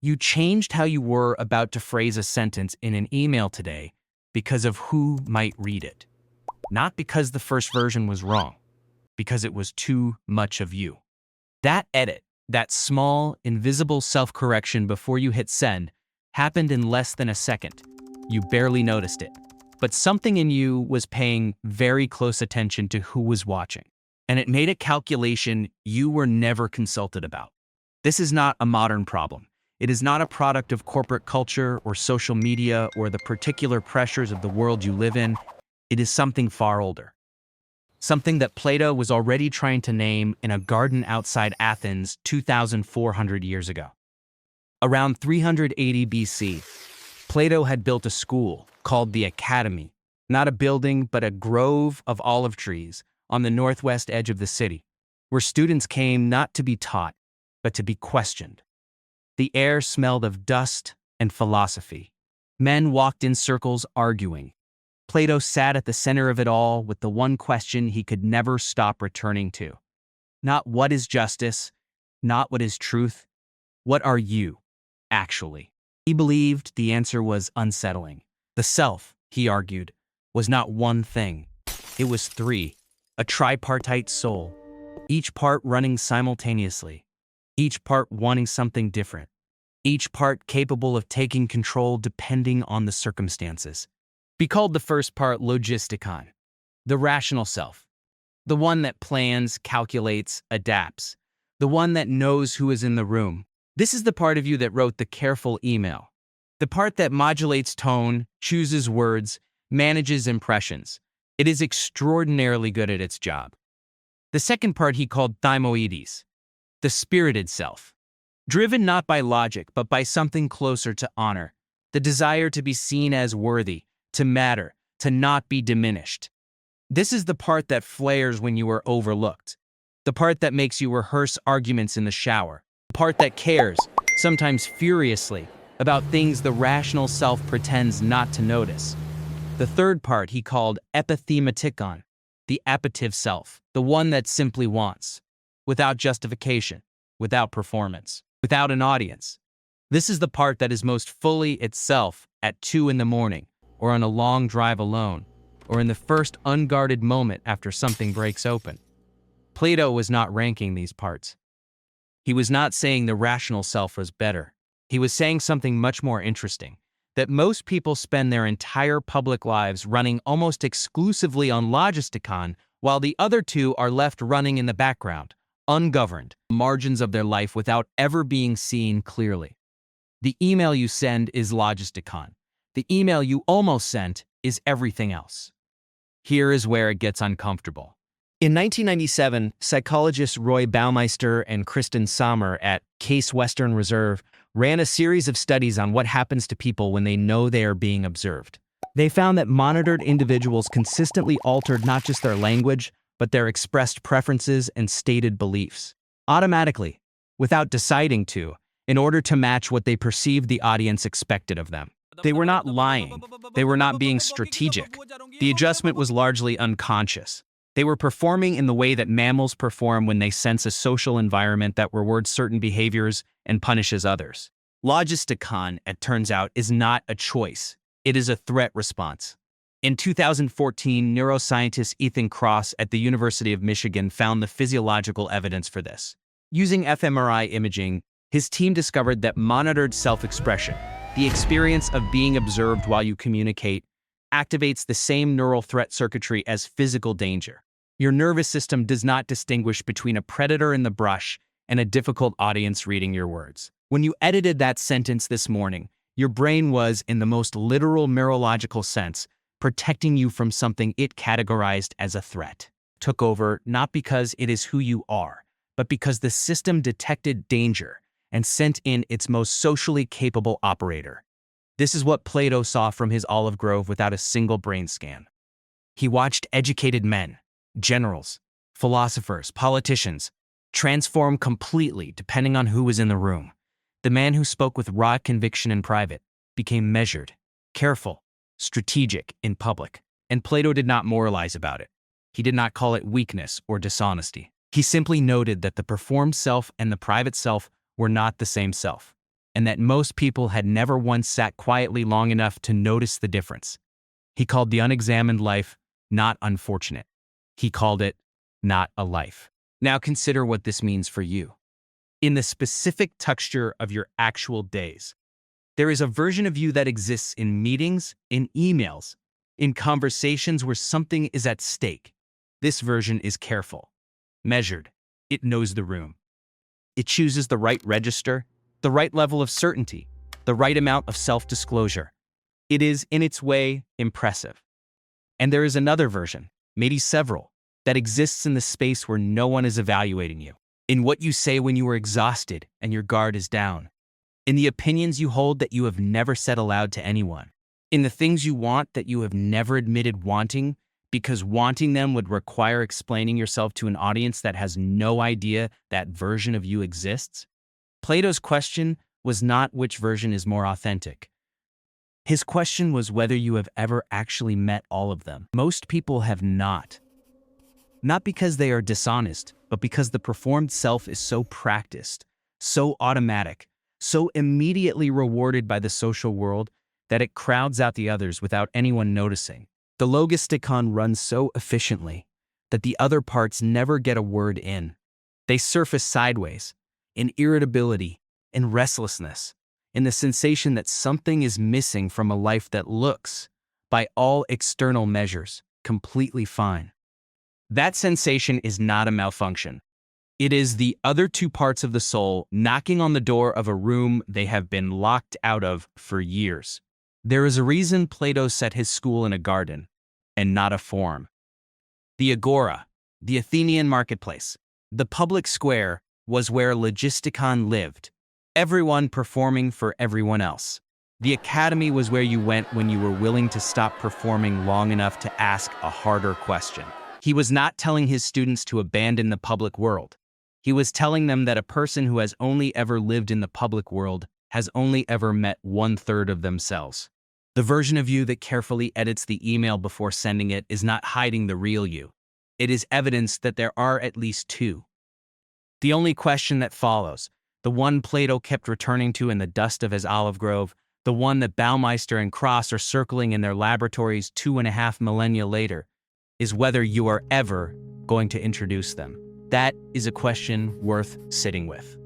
You changed how you were about to phrase a sentence in an email today because of who might read it. Not because the first version was wrong, because it was too much of you. That edit, that small, invisible self-correction before you hit send, happened in less than a second. You barely noticed it. But something in you was paying very close attention to who was watching. And it made a calculation you were never consulted about. This is not a modern problem. It is not a product of corporate culture or social media or the particular pressures of the world you live in. It is something far older. Something that Plato was already trying to name in a garden outside Athens 2,400 years ago. Around 380 BC, Plato had built a school called the Academy, not a building but a grove of olive trees on the northwest edge of the city, where students came not to be taught, but to be questioned. The air smelled of dust and philosophy. Men walked in circles arguing. Plato sat at the center of it all with the one question he could never stop returning to. Not what is justice, not what is truth, what are you, actually? He believed the answer was unsettling. The self, he argued, was not one thing. It was three, a tripartite soul, each part running simultaneously, each part wanting something different, each part capable of taking control depending on the circumstances. Be called the first part logistikon, the rational self, the one that plans, calculates, adapts, the one that knows who is in the room. This is the part of you that wrote the careful email, the part that modulates tone, chooses words, manages impressions. It is extraordinarily good at its job. The second part he called thymoides, the spirited self, driven not by logic but by something closer to honor, the desire to be seen as worthy, to matter, to not be diminished. This is the part that flares when you are overlooked, the part that makes you rehearse arguments in the shower, the part that cares, sometimes furiously, about things the rational self pretends not to notice. The third part he called epithematikon, the appetive self, the one that simply wants, without justification, without performance, without an audience. This is the part that is most fully itself at 2 a.m, or on a long drive alone, or in the first unguarded moment after something breaks open. Plato was not ranking these parts. He was not saying the rational self was better. He was saying something much more interesting, that most people spend their entire public lives running almost exclusively on logistikon, while the other two are left running in the background, ungoverned, margins of their life without ever being seen clearly. The email you send is logistikon. The email you almost sent is everything else. Here is where it gets uncomfortable. In 1997, psychologists Roy Baumeister and Kristen Sommer at Case Western Reserve ran a series of studies on what happens to people when they know they are being observed. They found that monitored individuals consistently altered not just their language, but their expressed preferences and stated beliefs, automatically, without deciding to, in order to match what they perceived the audience expected of them. They were not lying. They were not being strategic. The adjustment was largely unconscious. They were performing in the way that mammals perform when they sense a social environment that rewards certain behaviors and punishes others. Logistikon, it turns out, is not a choice. It is a threat response. In 2014, neuroscientist Ethan Kross at the University of Michigan found the physiological evidence for this. Using fMRI imaging, his team discovered that monitored self-expression, the experience of being observed while you communicate, activates the same neural threat circuitry as physical danger. Your nervous system does not distinguish between a predator in the brush and a difficult audience reading your words. When you edited that sentence this morning, your brain was, in the most literal neurological sense, protecting you from something it categorized as a threat. Took over not because it is who you are, but because the system detected danger and sent in its most socially capable operator. This is what Plato saw from his olive grove without a single brain scan. He watched educated men, generals, philosophers, politicians, transform completely depending on who was in the room. The man who spoke with raw conviction in private became measured, careful, strategic in public. And Plato did not moralize about it. He did not call it weakness or dishonesty. He simply noted that the performed self and the private self were not the same self, and that most people had never once sat quietly long enough to notice the difference. He called the unexamined life not unfortunate. He called it not a life. Now consider what this means for you. In the specific texture of your actual days, there is a version of you that exists in meetings, in emails, in conversations where something is at stake. This version is careful, measured. It knows the room. It chooses the right register, the right level of certainty, the right amount of self-disclosure. It is, in its way, impressive. And there is another version, maybe several, that exists in the space where no one is evaluating you, in what you say when you are exhausted and your guard is down, in the opinions you hold that you have never said aloud to anyone, in the things you want that you have never admitted wanting because wanting them would require explaining yourself to an audience that has no idea that version of you exists. Plato's question was not which version is more authentic. His question was whether you have ever actually met all of them. Most people have not. Not because they are dishonest, but because the performed self is so practiced, so automatic, so immediately rewarded by the social world that it crowds out the others without anyone noticing. The logisticon runs so efficiently that the other parts never get a word in. They surface sideways, in irritability, in restlessness, in the sensation that something is missing from a life that looks, by all external measures, completely fine. That sensation is not a malfunction. It is the other two parts of the soul knocking on the door of a room they have been locked out of for years. There is a reason Plato set his school in a garden, and not a forum. The agora, the Athenian marketplace, the public square, was where logisticon lived, everyone performing for everyone else. The academy was where you went when you were willing to stop performing long enough to ask a harder question. He was not telling his students to abandon the public world. He was telling them that a person who has only ever lived in the public world has only ever met 1/3 of themselves. The version of you that carefully edits the email before sending it is not hiding the real you. It is evidence that there are at least two. The only question that follows, the one Plato kept returning to in the dust of his olive grove, the one that Baumeister and Cross are circling in their laboratories 2.5 millennia later, is whether you are ever going to introduce them. That is a question worth sitting with.